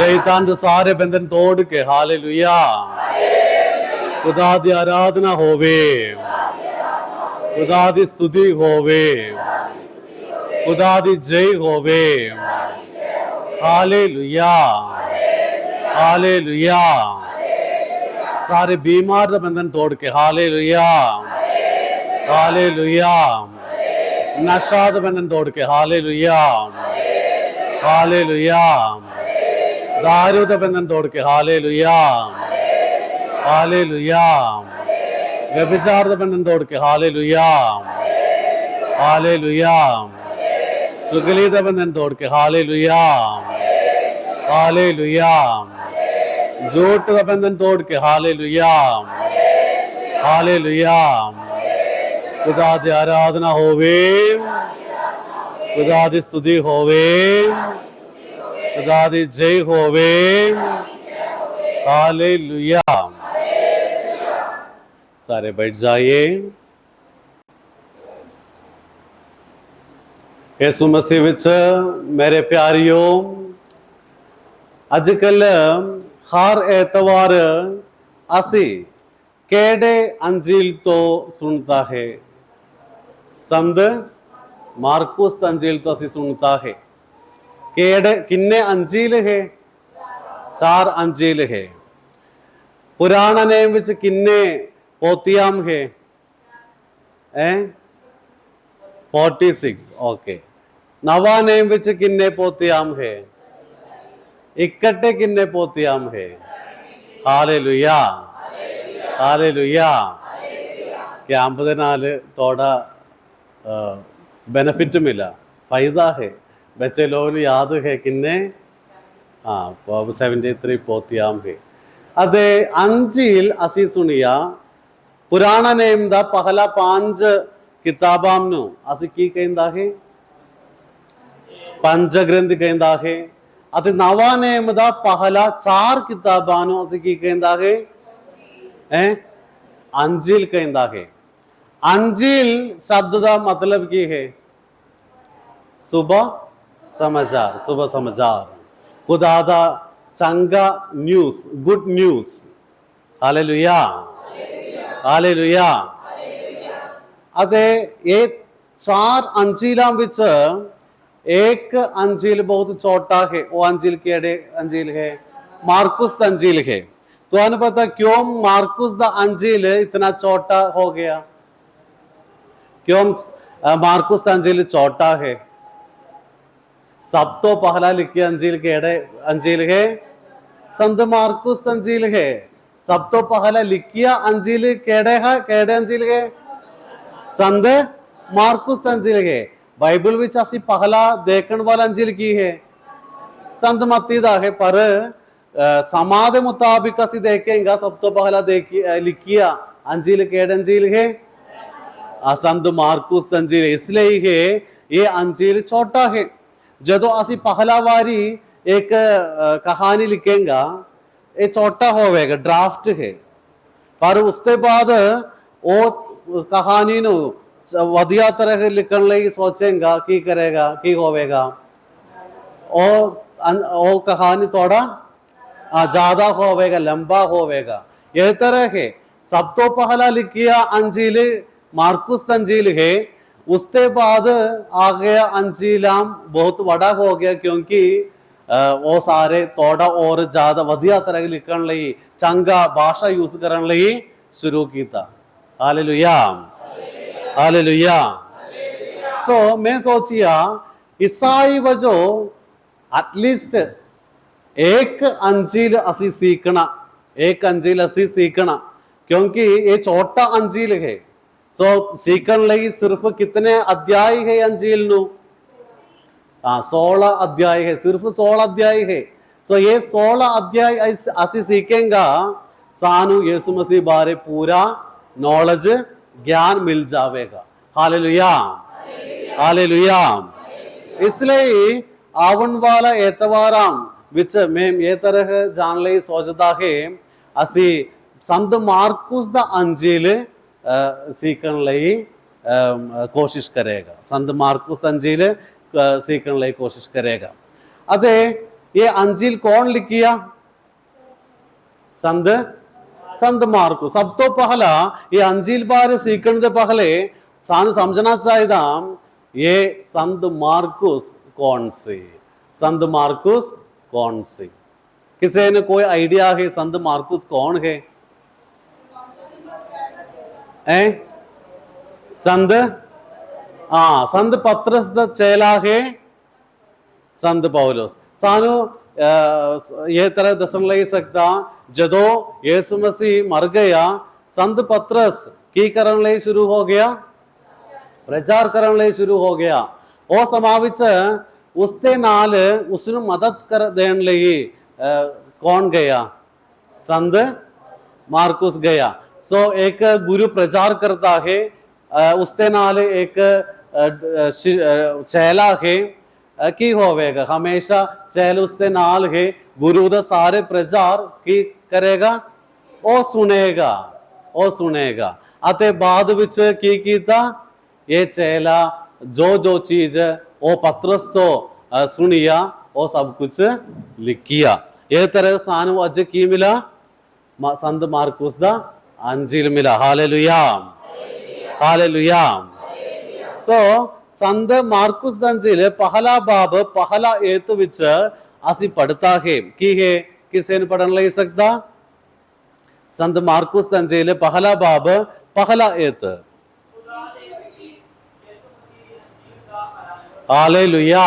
शैतान के सारे बंधन तोड़ के हालेलुया। खुदा दी आराधना होवे, खुदा दी स्तुति होवे, खुदा दी जय होवे। Hallelujah hallelujah. सारे बीमार का बंधन तोड़ के हालेलुया हालेलुया। नशा का बंधन तोड़ के हालेलुया हालेलुया। दारू का बंधन तोड़ के हालेलुया हालेलुया। व्यभिचार का बंधन तोड़ के हालेलुया हालेलुया। चुगली का बंधन तोड़ के हालेलुया हालेलुया। झूठ का बंधन तोड़ के हालेलुया हालेलुया। खुदा दी आराधना होवे, खुदा दी स्तुति होवे, खुदा दी जय होवे। हालेलुया। सारे बैठ जाइए। यीशु मसीह विच मेरे प्यारियों, अजकल हर एतवार असी केड़े अंजील तो सुनता है? संत मार्कुस अंजील तो असी सुनता है। केड़े किन्ने अंजील है? 4 अंजील है। पुराना नेम विच किन्ने पोतियाम है? 46। ओके। नवा नेम विच किन्ने पोतियाम है? इकट्ठे किन्ने पोतियाम है? Hallelujah hallelujah. कैंप दे नाल थोड़ा बेनिफिट मिला, फायदा है। बच्चे लोग याद है किन्ने? हाँ, 73 पोतियाम है। अदे अंजील असी सुनिया पुराना नेम दा पहला 5 किताबां नू असी की कहंदा है? पंचग्रंथ कहंदा है। अते नवा नेम दा पहला 4 किताबां नू असी की कहंदा है? अंजील कहंदा है। अंजील शब्द का मतलब की है? सुबह समाचार, सुबह समाचार, खुदा दा चंगा news, good news. Hallelujah hallelujah. अते ये 4 अंजीलों विच एक अंजील बहुत छोटा है। वो अंजील केड़े अंजील है? मार्कुस अंजील है। तो आपने पता क्यों मार्कुस दा अंजील इतना छोटा हो गया? क्यों मार्कुस अंजील छोटा है? सब तो पहला लिखी अंजील केड़े अंजील है? संत मार्कुस अंजील है। सब तो पहला लिखिया अंजील केड़े है? केड़े अंजील है? संत मार्कुस अंजील है। बाइबल विच असी पहला देखने वाला अंजील की है? संत मत्ती दा है। पर समाज के मुताबिक असी देखेंगे सब तो पहला लिखिया अंजील केड़े अंजील है? संत मार्कुस अंजील। इसलिए है ये अंजील छोटा है। जदों असी पहला वारी एक कहानी लिखेंगा, ये छोटा होवेगा, ड्राफ्ट है। पर उसके बाद वो कहानी नू वधिया तरह लिखण लई सोचेगा, की करेगा, की होवेगा? ओ कहानी थोड़ा ज्यादा होवेगा, लंबा होवेगा। यह तरह है। सब तो पहला लिखिया अंजील मार्कुस अंजील है। उसके बाद आ गया अंजीलाम बहुत बड़ा हो गया, क्योंकि वो सारे थोड़ा और ज्यादा वधिया तरह लिखण लई, चंगा भाषा यूज करन लई शुरू कीता। Hallelujah hallelujah. सो मैं सोचिया ईसाई वजो एटलीस्ट एक अंजील असी सीखना, एक अंजील असी सीखना, क्योंकि ये छोटा अंजील है। सो सीखन लई सिर्फ कितने अध्याय है अंजील नू? 16 अध्याय है, सिर्फ 16 अध्याय है। सो ये 16 अध्याय असी सीखेंगा, सानू यीशु मसीह बारे पूरा नॉलेज ज्ञान मिल जाएगा। Hallelujah hallelujah. इसलिए आवन वाला एतवाराम विच में ये तरह जान ले सोचता है असी संत मार्कुस दा अंजील सीखने लई कोशिश करेगा। संत मार्कुस अंजील सीखने लई कोशिश करेगा। अते ये अंजील कौन लिखिया? संत संत मार्कुस। सब तो पहला ये अंजील बारे सीखने से पहले सानू समझना चाहिए ये संत मार्कुस कौन से? संत मार्कुस कौन से? किसी ने कोई आइडिया है संत मार्कुस कौन है? संत संत पत्रस दा चेला है संत पौलुस। सानू ये तरह दसन ले सकता जदों यीशु मसीह मर गया संत पत्रस की करन ले शुरू हो गया, प्रचार करन ले शुरू हो गया। ਉਹ ਸਮਾਂ ਵਿੱਚ ਉਸਦੇ ਨਾਲ ਉਸ ਨੂੰ ਮਦਦ ਕਰ ਦੇਣ ਲਈ ਕੌਣ ਗਿਆ? ਸੰਤ ਮਾਰਕਸ ਗਿਆ। ਸੋ ਇੱਕ ਗੁਰੂ ਪ੍ਰਚਾਰ ਕਰਦਾ ਹੈ, ਉਸਦੇ ਨਾਲ ਇੱਕ ਚੇਲਾ ਹੈ। ਕੀ ਹੋਵੇਗਾ? ਹਮੇਸ਼ਾ ਚੇਲਾ ਉਸਦੇ ਨਾਲ ਹੈ। ਗੁਰੂ ਦਾ ਸਾਰੇ ਪ੍ਰਚਾਰ ਕੀ ਕਰੇਗਾ? ਉਹ ਸੁਣੇਗਾ, ਉਹ ਸੁਣੇਗਾ। ਅਤੇ ਬਾਅਦ ਵਿੱਚ ਕੀ ਕੀਤਾ? ਇਹ ਚੇਲਾ जो जो चीज वो पत्रस तो सुनिया वो सब कुछ लिखिया। ये तरह सानू अज की मिला? संत मार्कुस दा अंजील मिला। Hallelujah, hallelujah. सो संत मार्कुस दा अंजील पहला बाब पहला एत विच असी पढ़ता है की है? किसी ने पढ़न ले सकता? संत मार्कुस दा अंजील पहला बाब पहला एत। हालेलुया।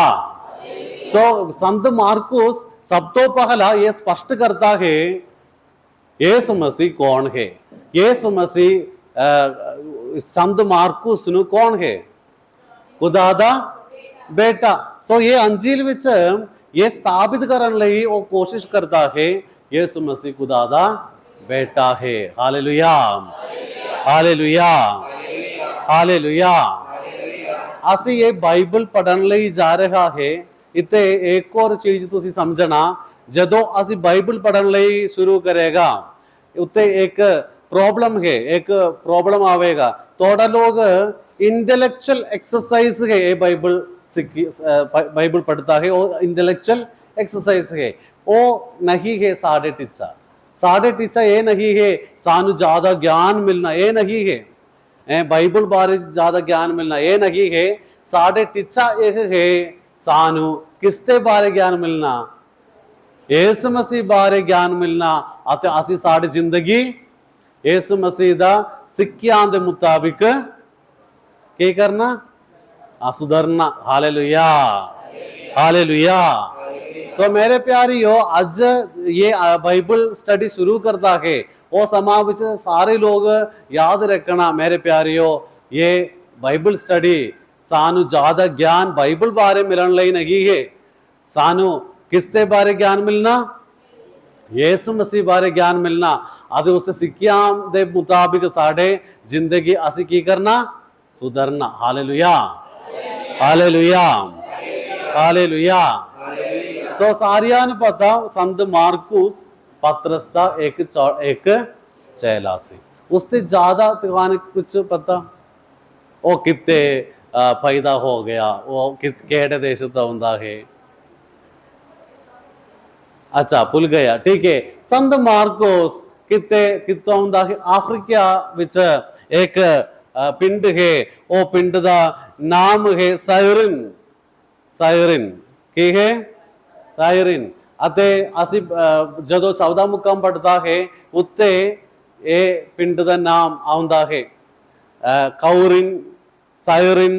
सो संत मार्कुस सब तो पहला ये स्पष्ट करता है यीशु मसीह कौन है। यीशु मसीह संत मार्कुस नु कौन है? खुदा दा बेटा। सो ये अंजील विच ये स्थापित करने लई वो कोशिश करता है यीशु मसीह खुदा दा बेटा है। Hallelujah, hallelujah, hallelujah. ਅਸੀਂ ਇਹ ਬਾਈਬਲ ਪੜਨ ਲਈ ਜਾ ਰਿਹਾ ਹੈ। ਇੱਥੇ ਇੱਕ ਹੋਰ ਚੀਜ਼ ਤੁਸੀਂ ਸਮਝਣਾ, ਜਦੋਂ ਅਸੀਂ ਬਾਈਬਲ ਪੜਨ ਲਈ ਸ਼ੁਰੂ ਕਰੇਗਾ ਉੱਤੇ ਇੱਕ ਪ੍ਰੋਬਲਮ ਹੈ, ਇੱਕ ਪ੍ਰੋਬਲਮ ਆਵੇਗਾ। ਤੁਹਾਡਾ ਲੋग इंटेलेक्चुअल एक्सरसाइज है। ये बाइबल बाइबल पढ़ता है वो इंटेलेक्चुअल एक्सरसाइज है, वो नहीं है साढ़े टीचा। साढ़े टीचा ये नहीं है सानू ज्यादा ज्ञान मिलना, ये नहीं है बाइबल बारे ज्यादा ज्ञान मिलना, ये नहीं है। साढ़े टीचा एक है सानू किसते बारे ज्ञान मिलना? यीशु मसीह बारे ज्ञान मिलना। अते असी साड़ी जिंदगी यीशु मसीह दा सिक्ख्यां दे मुताबिक क्या करना? सुधरना। Hallelujah, hallelujah. सो मेरे प्यारियो अज ये बाइबल स्टडी शुरू करता है वो समा विच सारे लोग याद रखना मेरे प्यारियो, ये बाइबल स्टडी सानू ज्यादा ज्ञान बाइबल बारे मिलन लई नहीं है। सानू किसते बारे ज्ञान मिलना? यीशु मसीह बारे ज्ञान मिलना। अद उस सिक्ख्यां दे मुताबिक साडे जिंदगी असी की करना? सुधरना। Hallelujah, hallelujah, hallelujah. सो सारियां नूं पता संत मार्कुस पतरस दा एक चेला सी। उससे ज्यादा तुहानू कुछ पता? वो किते पैदा हो गया, वो केड़े देश दा हुंदा है? अच्छा भूल गया, ठीक है। संत मार्कुस कितों हुंदा है? अफ्रीका विच एक पिंड है, वो पिंड दा नाम है सायरिन। सायरिन की है? सायरिन। अते असी जदों 14 मुकाम पढ़ता है उत्ते ये पिंड दा नाम आउंदा है कौरिन, सायरिन।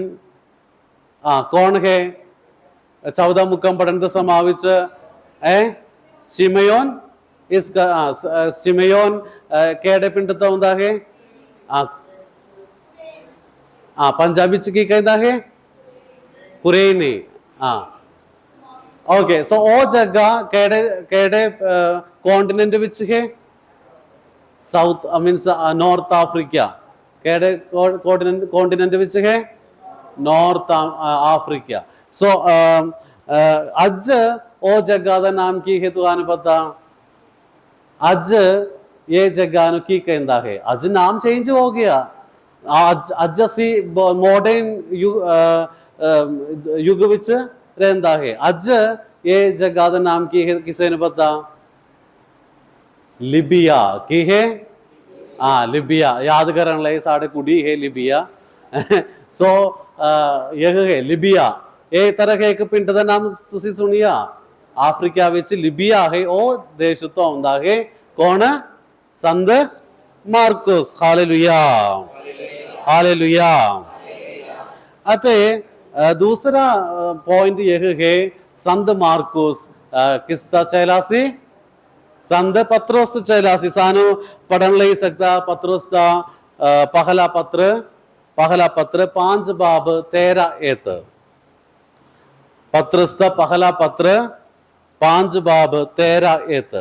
कौन है 14 मुकाम पढ़ने के समय विच? शिमयोन। इसका शिमयोन केड़े पिंड तो हुंदा है? पंजाबी च की कहता है? कुरैनी। ओके। सो वो जगह केड़े केड़े कॉन्टिनेंट विच है? South means north Africa. केड़े कॉन्टिनेंट विच है? North Africa. सो अज ओ जगह का नाम की है तुहानू पता? अज ये जगह की कहता है? अज नाम चेंज हो गया। अज अज असी मॉडर्न युग विच रहता है। अज ये जगह का नाम की है? किसी ने पता? लिबिया की है? हाँ, लिबिया याद करने लगे साढ़े कुड़ी है लिबिया। सो यह है लिबिया। ये तरह के एक पिंड का नाम तुसी सुनिया? अफ्रीका विच लिबिया है ओ देश तो आंदा है कौन? संत मार्कुस। Hallelujah, hallelujah. अते दूसरा पॉइंट यह है संत मार्कुस किसका चेला सी? संत पत्रोस दा चेला सी। सानू पढ़न लई सकता पत्रोस दा पहला पत्र 5 बाब 13 एत। पत्रोस दा पहला पत्र 5 बाब 13 एत।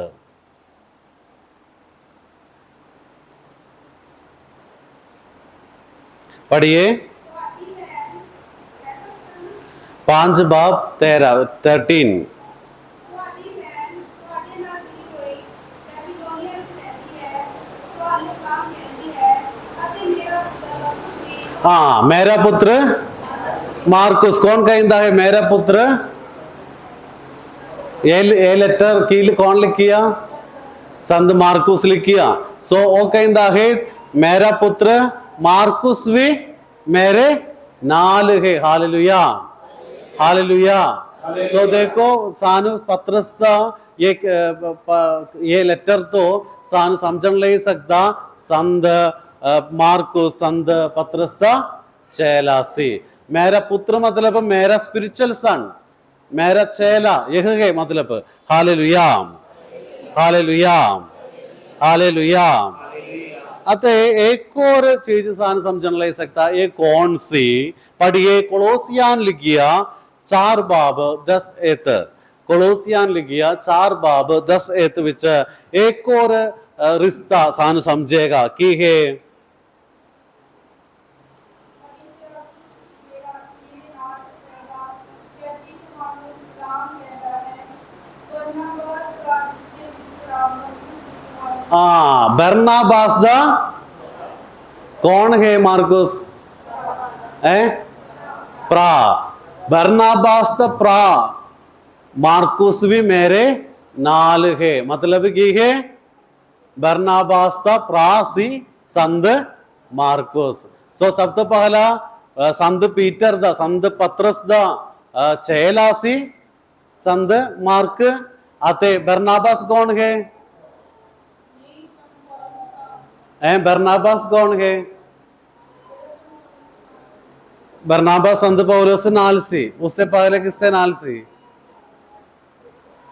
पढ़िए। 5 बाब 13। हाँ, मेरा पुत्र मार्कुस। कौन कहता है मेरा पुत्र? ये लेटर की कौन लिखिया? संत मार्कुस लिखिया। सो वो कहता है मेरा पुत्र मार्कुस भी मेरे नाल है। Hallelujah, hallelujah. सो देखो सानू पत्रस दा ये लेटर तो सानू समझन ले सकता संत मार्कुस संत पत्रस दा चेला सी। मेरा पुत्र मतलब मेरा स्पिरिचुअल सन, मेरा चेला यह है मतलब। Hallelujah, hallelujah, hallelujah. अते एक और चीज सान समझन ले सकता ये कौन सी? पढ़िए। कोलोसियान लिखिया 4 बाब 10 एत। कोलोसियान लिखिया 4 बाब 10 एत विच एक और रिश्ता सान समझेगा कि है बरनाबास दा कौन है? मार्कुस है प्रा। बरनाबास दा प्रा। मार्कुस भी मेरे नाल है मतलब की है बरनाबास दा प्रा सी संत मार्कुस। सो सब तो पहला संत पीटर दा संत पत्रस दा चेला सी संत मार्क। आते बरनाबास कौन है? बरनाबास कौन है? बरनाबास संत पौलुस नाल सी। उससे पहले किससे नाल सी?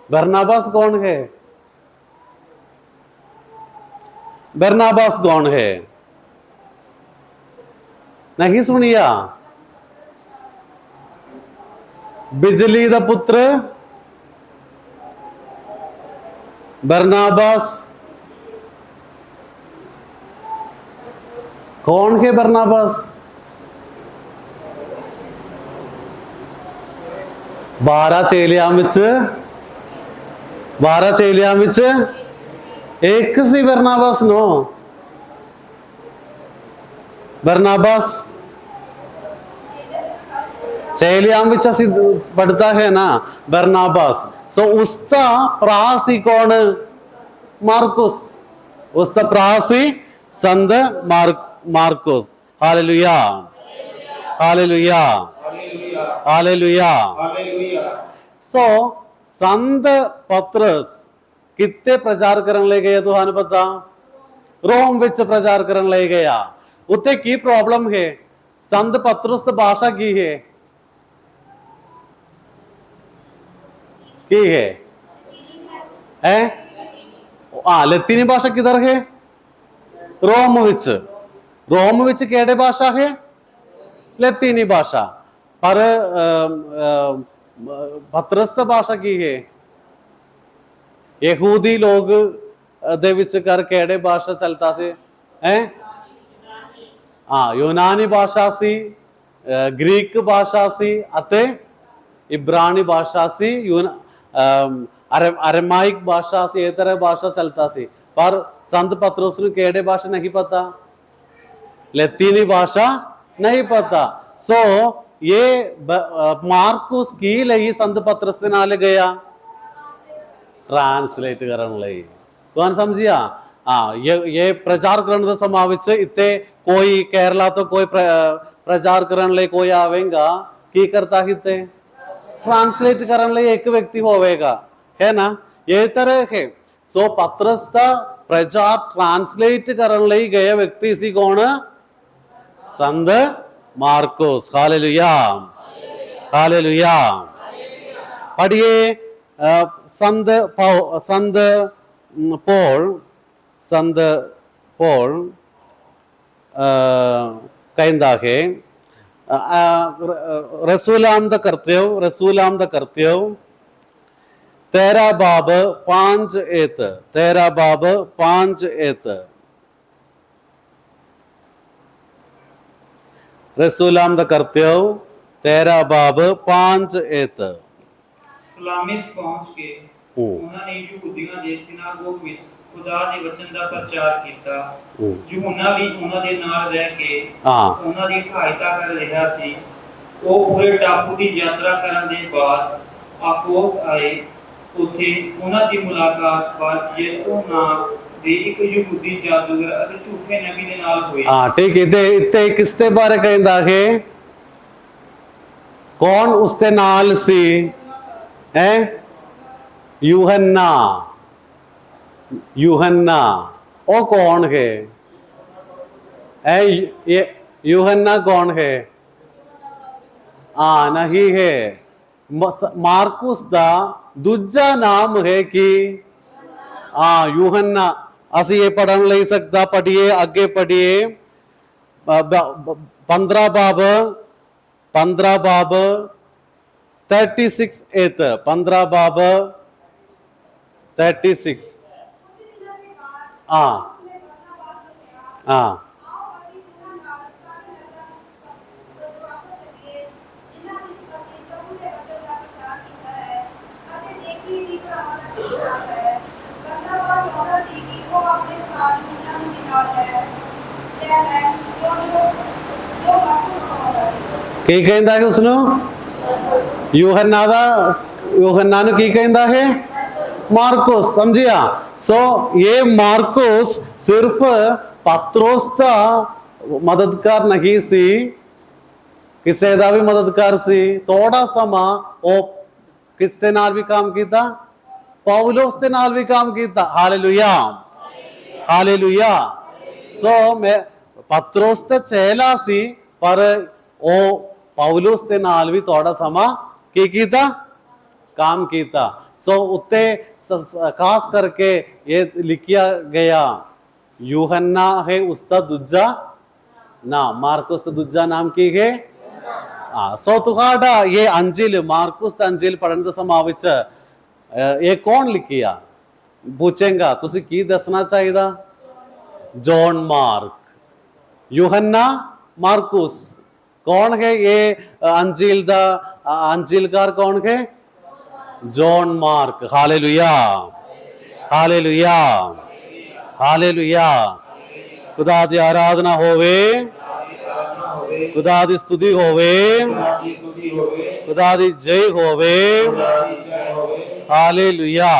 बरनाबास कौन है? बरनाबास कौन है? नहीं सुनिया? बिजली दा पुत्र बरनाबास। कौन है बरनाबास? 12 चेलियां विच 12 चेलियां विच एक सी बरनाबास। नो, बरनाबास चेलियां विच असी पढ़ता है ना बरनाबास। सो उसका प्रासी कौन? मार्कुस। उसका प्रासी संत मार्कुस। Hallelujah, hallelujah, hallelujah. सो संत पत्रस कितने प्रचार करने ले गए तो हाने पता? रोम विच प्रचार करने ले गया। उत्ते की प्रॉब्लम है? संत पत्रस तो भाषा की है? की है? लतीनी भाषा किधर है? रोम विच। रोम विच केड़े भाषा है? लतीनी भाषा। पर पत्रस भाषा की है? यहूदी लोग दे विच कर केड़े भाषा चलता से? यूनानी भाषा सी ग्रीक भाषा सी अते इब्रानी भाषा सी अरमाइक भाषा सी, ये तरह भाषा चलता सी। पर संत पत्रोस ने केड़े भाषा नहीं पता, लतीनी भाषा नहीं पता। सो ये मार्कुस की लई संत पत्रस दे नाल गया ट्रांसलेट करन लई। तुहान समझिया? हाँ, ये प्रचार करने का समाविच इतने कोई केरला तो कोई प्रचार करने लिए कोई आवेगा की करता हिते ट्रांसलेट करने लिए एक व्यक्ति होवेगा, है ना? ये तरह है। सो पत्रस का प्रचार ट्रांसलेट करने लिए गए व्यक्ति इसी कौन? संत मार्कुस। Hallelujah, hallelujah. पढ़िए संत पोल कहता है रसूलाम द कर्तव्य तेरा बाब 5 रसूलाम द कर्तव्य तेरा बाब 5 सलामिस पहुंच के उन्होंने यहूदियों के सिनागोग विच खुदा दे वचन दा प्रचार कीता। यूहन्ना भी उन्हां दे नाल रह के उन्हां दी सहायता कर रहा सी। वो पूरे टापू की यात्रा करन दे बाद आफोस आए। उत्थे उन्हां दी मुलाकात पर यीशु नाम दे एक यहूदी जादूगर अते झूठे नबी दे नाल हुई। ठीक है। इत्ते किसते बारे कहंदा है? कौन उसते नाल सी? है यूहन्ना। यूहन्ना ओ कौन है? ये यूहन्ना कौन है? नहीं है। मार्कुस दा दूजा नाम है कि यूहन्ना। असी ये पढ़न नहीं सकता। पढ़िए, आगे पढ़िए 15 बाब 36 15 बाब 36। की कहता है उसनु? यूहन्ना नु की कहता है? मार्कुस। समझिया? सो ये मार्कुस सिर्फ पत्रोस का मददगार नहीं सी, किसे दा भी मददगार सी। थोड़ा समा वो किसते नाल भी काम किया? पौलुस दे नाल भी काम किया। Hallelujah, hallelujah. सो मैं पत्रोस ते चेला सी, पर ओ पौलुस दे नाल भी थोड़ा समा की कीता? काम किया। सो उत्ते खास करके ये लिखिया गया यूहन्ना है उसका दूजा नाम, मार्कुस का दूजा नाम की है। सो तुहाड़ा ये अंजिल मार्कुस अंजिल पढ़ने का समाविच ये कौन लिखिया पूछेगा तुसी की दसना चाहिए? John mark. यूहन्ना, मार्कुस कौन है? ये अंजिलकार कौन है? John mark. Hallelujah, hallelujah, hallelujah. खुदा दी आराधना होवे, खुदा दी स्तुति होवे, खुदा दी जय होवे। हालेलुया।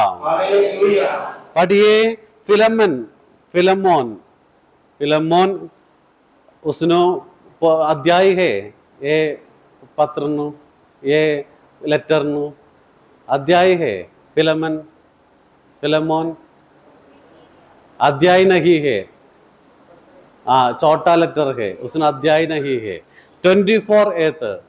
पढ़िए फिलमोन उसनो अध्याय है ये पत्र नु, ये लेटर नु अध्याय है। फिलमोन अध्याय नहीं है। छोटा लेटर है, उसने अध्याय नहीं है। 24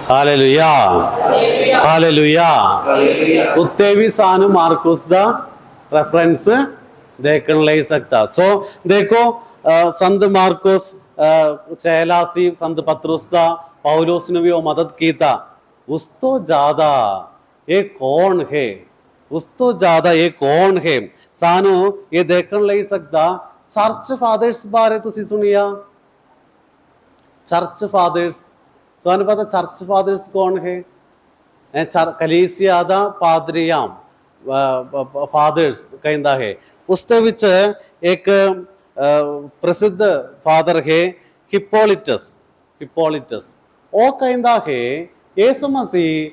हालेलुया, हालेलुया। उत्ते भी सानु मार्कुस दा रेफरेंस देखने ले सकता। सो देखो संत मार्कुस चेला सी संत पतरस दा, पौलुस ने भी वो मदद की था। उस तो ज्यादा ये कौन है, उस तो ज्यादा ये कौन है। सानू ये देखने नहीं सकता। चर्च फादर्स बारे तुसी सुनिया? चर्च फादर्स, ਤੁਹਾਨੂੰ ਪਤਾ ਚਰਚ ਫਾਦਰਸ ਕੌਣ ਹੈ? ਕਲੀਸਿਆ ਦਾ ਪਾਦਰੀਆਂ ਫਾਦਰਸ ਕਹਿੰਦਾ ਹੈ। ਉਸ ਦੇ ਵਿੱਚ ਇੱਕ ਪ੍ਰਸਿੱਧ ਫਾਦਰ ਹੈ ਹਿਪੋਲਿਟਸ। ਉਹ ਕਹਿੰਦਾ ਹੈ ਯਿਸੂ ਮਸੀਹ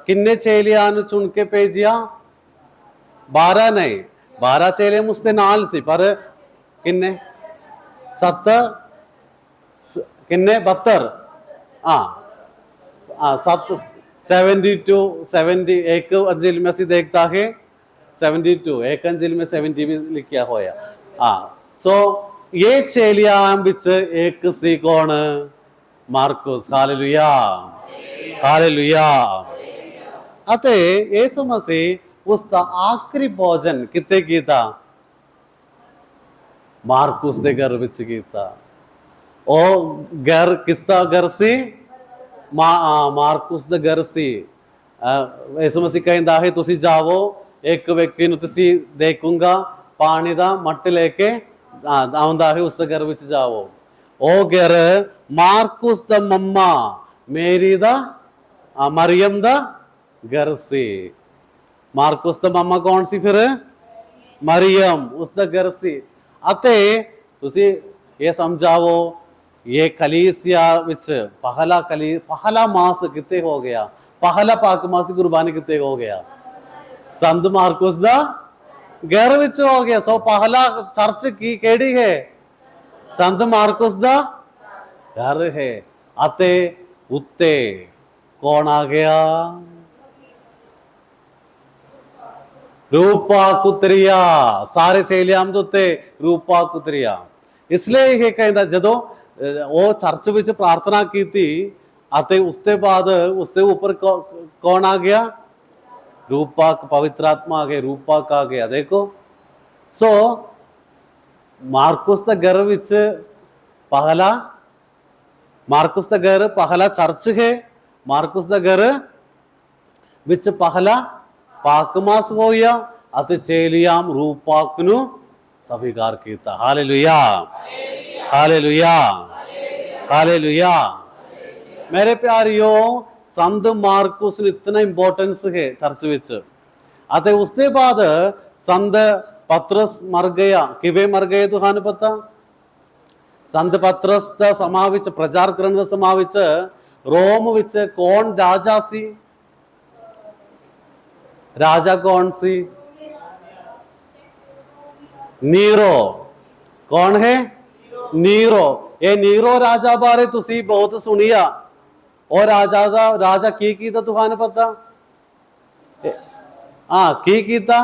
ਕਿੰਨੇ ਚੇਲਿਆਂ ਨੂੰ ਚੁਣ ਕੇ ਭੇਜਿਆ? 12 ਨਹੀਂ, 12 ਚੇਲੇ ਉਸਦੇ ਨਾਲ ਸੀ, ਪਰ ਕਿੰਨੇ? 70 किन्ने 72 72 70 एक अंजिल में से देखता है 72, एक अंजिल में 70 भी लिखा होया। सो ये चेलियां बिच एक सी कौन? मार्कुस। Hallelujah, hallelujah. अते यीशु मसीह उसका आखिरी भोजन किते कीता? मार्कुस दे घर विच कीता। ਉਹ ਘਰ ਕਿਸਦਾ ਘਰ ਸੀ? ਮਾਰਕੁਸ ਦਾ ਘਰ ਸੀ। ਯਿਸੂ ਮਸੀਹ ਕਹਿੰਦਾ ਹੈ ਤੁਸੀਂ ਜਾਵੋ, ਇੱਕ ਵਿਅਕਤੀ ਨੂੰ ਤੁਸੀਂ ਦੇਖੂੰਗਾ ਪਾਣੀ ਦਾ ਮੱਟ ਲੈ ਕੇ ਆਉਂਦਾ ਹੈ, ਉਸ ਦੇ ਘਰ ਵਿੱਚ ਜਾਵੋ। ਉਹ ਘਰ ਮਾਰਕੁਸ ਦਾ ਮੰਮਾ ਮੇਰੀ ਦਾ ਮਰੀਮ ਦਾ ਘਰ ਸੀ। ਮਾਰਕੁਸ ਦਾ ਮੰਮਾ ਕੌਣ ਸੀ ਫਿਰ? ਮਰੀਮ, ਉਸ ਦਾ ਘਰ ਸੀ। ਅਤੇ ਤੁਸੀਂ ਇਹ ਸਮਝਾਵੋ ये कलीसिया विच पहला मास किते हो गया? पहला पाक मास की कुर्बानी किते हो गया? संत मार्कुस दा घर विच हो गया। सो पहला चर्च की केड़ी है? संत मार्कुस दा घर है। अते उत्ते कौन आ गया? रूपा कुतरिया। सारे चेलियां दे उत्ते रूपा कुतरिया। इसलिए ये कहंदा जदों ਉਹ ਚਰਚ ਵਿੱਚ ਪ੍ਰਾਰਥਨਾ ਕੀਤੀ ਅਤੇ ਉਸ ਤੋਂ ਬਾਅਦ ਉਸ ਦੇ ਉੱਪਰ ਕੌਣ ਆ ਗਿਆ? रूपक, पवित्र आत्मा आ गए, रूपक आ गया। देखो सो मार्कुस दा घर विच पहला मार्कुस दा घर पहला चर्च है। मार्कुस दा घर विच पहला पाकमास होया अते चेलियाम रूपक नु स्वीकार कीता। Hallelujah, hallelujah, hallelujah. मेरे प्यारियों, संत मार्कुस ਨੂੰ इतना इंपोर्टेंस है चर्च विच। ਅਤੇ ਉਸ ਦੇ ਬਾਅਦ ਸੰਤ ਪਤਰਸ ਮਰ ਗਿਆ। ਕਿਵੇਂ ਮਰ ਗਏ ਤੁਹਾਨੂੰ ਪਤਾ? ਸੰਤ ਪਤਰਸ ਦਾ ਸਮਾਂ ਵਿੱਚ ਪ੍ਰਚਾਰ ਕਰਨ ਦਾ ਸਮਾਂ ਵਿੱਚ ਰੋਮ ਵਿੱਚ ਕੌਣ ਰਾਜਾ ਸੀ? ਰਾਜਾ ਕੌਣ ਸੀ? ਨੀਰੋ। ਕੌਣ ਹੈ? ਨੀਰੋ। ਇਹ ਨੀਰੋ ਰਾਜਾ ਬਾਰੇ ਤੁਸੀਂ ਬਹੁਤ ਸੁਣਿਆ। और राजा की कीता तुहानू पता? की कीता?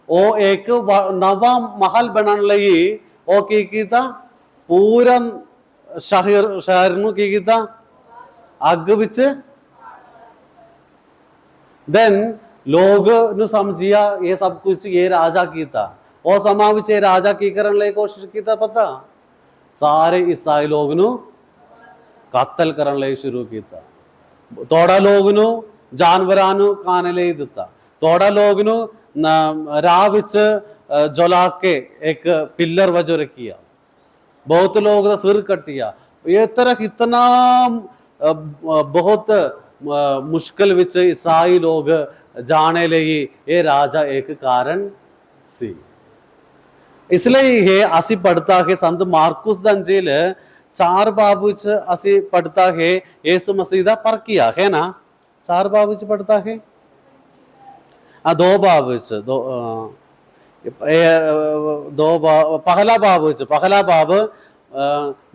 वो एक नवा महल बनाने लगी। वो की कीता? पूरा शहर नू की कीता? अग विच। देन लोग नू समझिया ये सब कुछ ये राजा कीता। और समा विच ये राजा की करने लई कोशिश कीता पता? सारे ईसाई लोग नू कत्ल करने लई शुरू कीता। थोड़ा लोग नू जानवरां नू खाने लई दिता। थोड़ा लोग नू राह विच जला के एक पिलर वजो रखिया। बहुत लोग दा सिर कटिया। ये तरह इतना बहुत मुश्किल विच ईसाई लोग जाने लई ये राजा एक कारण सी। इसलिए ये असी पढ़ता है संत मार्कुस दा अंजील 4 बाब विच असी पढ़ता है यीशु मसीह दा परखिया है ना। 4 बाब विच पढ़ता है। 2 बाब विच दो पहला बाब विच पहला बाब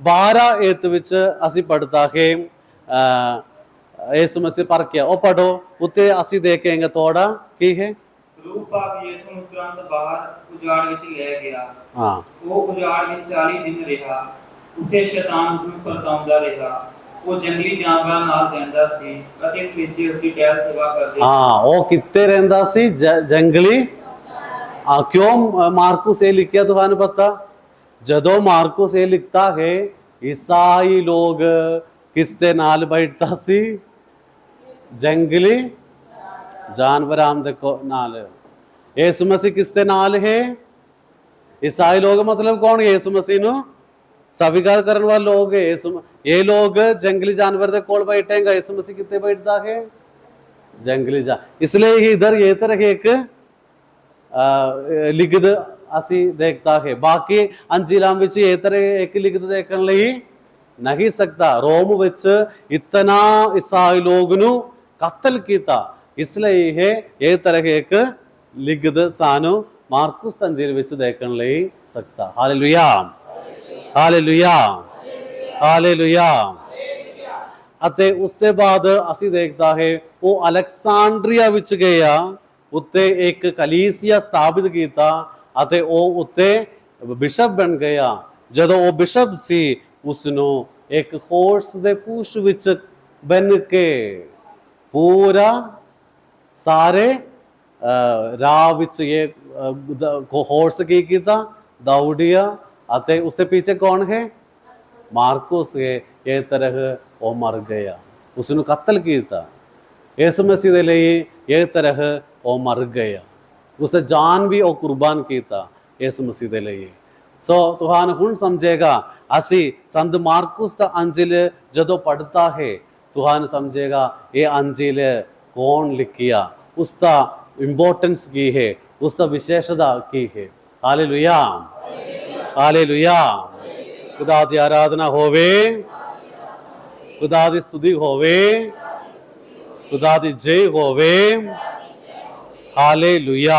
12 एत विच असी पढ़ता है यीशु मसीह परखिया। ओ पढ़ो उत्ते असी देखेंगे थोड़ा की है। रूपक यीशु ਨੂੰ ਤੁਰੰਤ ਬਾਹਰ ਉਜਾੜ ਵਿੱਚ ਲੈ ਗਿਆ। ਹਾਂ, ਉਹ ਉਜਾੜ ਵਿੱਚ 40 ਦਿਨ ਰਿਹਾ। ਉੱਥੇ ਸ਼ੈਤਾਨ ਉਸ ਨੂੰ ਪਰਤਾਉਂਦਾ ਰਿਹਾ। ਉਹ ਜੰਗਲੀ ਜਾਨਵਰਾਂ ਨਾਲ ਰਹਿੰਦਾ ਸੀ ਅਤੇ ਫਰਿਸ਼ਤੇ ਉਸ ਦੀ ਟਹਿਲ ਸੇਵਾ ਕਰਦੇ। ਹਾਂ, ਉਹ ਕਿੱਥੇ ਰਹਿੰਦਾ ਸੀ? ਜੰਗਲੀ। ਕਿਉਂ ਮਾਰਕੁਸ ਇਹ ਲਿਖਿਆ ਤੁਹਾਨੂੰ ਪਤਾ? ਜਦੋਂ ਮਾਰਕੁਸ ਇਹ ਲਿਖਤਾ ਹੈ ईसाई लोग किसते नाल बैठता सी? जंगली जानवरां दे नाल। यीशु मसीह किसते नाल है? ईसाई लोग मतलब कौन? यीशु मसीह नु स्वीकार करने वाले लोग है। ये लोग जंगली जानवर दे कोल बैठेंगे, यीशु मसीह कितने बैठता है? जंगली इसलिए ही इधर ये तरह एक लिखित असी देखता है। बाकी अंजिलां विच ये तरह एक लिखित देखने ਲਈ नहीं सकता। रोम विच इतना ईसाई लोग नु कत्ल कीता, इसलिए ये तरह एक लिखित सानू मार्कुस अंजील विच देखने ਲਈ सकता। Hallelujah, hallelujah, hallelujah. ਅਤੇ ਉਸ ਤੋਂ ਬਾਅਦ ਅਸੀਂ ਦੇਖਦਾ ਹੈ ਉਹ ਅਲੈਕਸਾਂਡਰੀਆ ਵਿੱਚ ਗਿਆ, ਉੱਤੇ ਇੱਕ ਕਲੀਸਿਆ ਸਥਾਪਿਤ ਕੀਤਾ ਅਤੇ ਉਹ ਉੱਤੇ ਬਿਸ਼ਪ ਬਣ ਗਿਆ। ਜਦੋਂ ਉਹ ਬਿਸ਼ਪ ਸੀ, ਉਸ ਨੂੰ ਇੱਕ ਹੋਰਸ ਦੇ ਪੂਛ ਵਿੱਚ ਬਣ ਕੇ ਪੂਰਾ ਸਾਰੇ ਰਾਹ ਵਿੱਚ ਇਹ ਹੋਰਸ ਕੀ ਕੀਤਾ? ਦੌੜਿਆ। ਅਤੇ ਉਸ ਦੇ ਪਿੱਛੇ ਕੌਣ ਹੈ? ਮਾਰਕੁਸ ਹੈ। ਇਹ ਤਰ੍ਹਾਂ ਉਹ ਮਰ ਗਿਆ, ਉਸ ਨੂੰ ਕਤਲ ਕੀਤਾ। ਇਸ ਮਸੀਹ ਦੇ ਲਈ ਇਹ ਤਰ੍ਹਾਂ ਉਹ ਮਰ ਗਿਆ, ਉਸ ਦੀ ਜਾਨ ਵੀ ਉਹ ਕੁਰਬਾਨ ਕੀਤਾ ਇਸ ਮਸੀਹ ਦੇ ਲਈ। ਸੋ ਤੁਹਾਨੂੰ ਹੁਣ ਸਮਝੇਗਾ, ਅਸੀਂ ਸੰਤ ਮਾਰਕੁਸ ਦਾ ਅੰਜਿਲ ਜਦੋਂ ਪੜ੍ਹਦਾ ਹੈ, ਤੁਹਾਨੂੰ ਸਮਝੇਗਾ ਇਹ ਅੰਜਿਲ ਕੌਣ ਲਿਖਿਆ, ਉਸ ਦਾ ਇੰਪੋਰਟੈਂਸ ਕੀ ਹੈ, ਉਸ ਦਾ ਵਿਸ਼ੇਸ਼ਤਾ ਕੀ ਹੈ। Hallelujah, hallelujah. ਖੁਦਾ ਦੀ ਆਰਾਧਨਾ ਹੋਵੇ, खुदा दी स्तुति होवे, खुदा दी जय होवे। हालेलुया।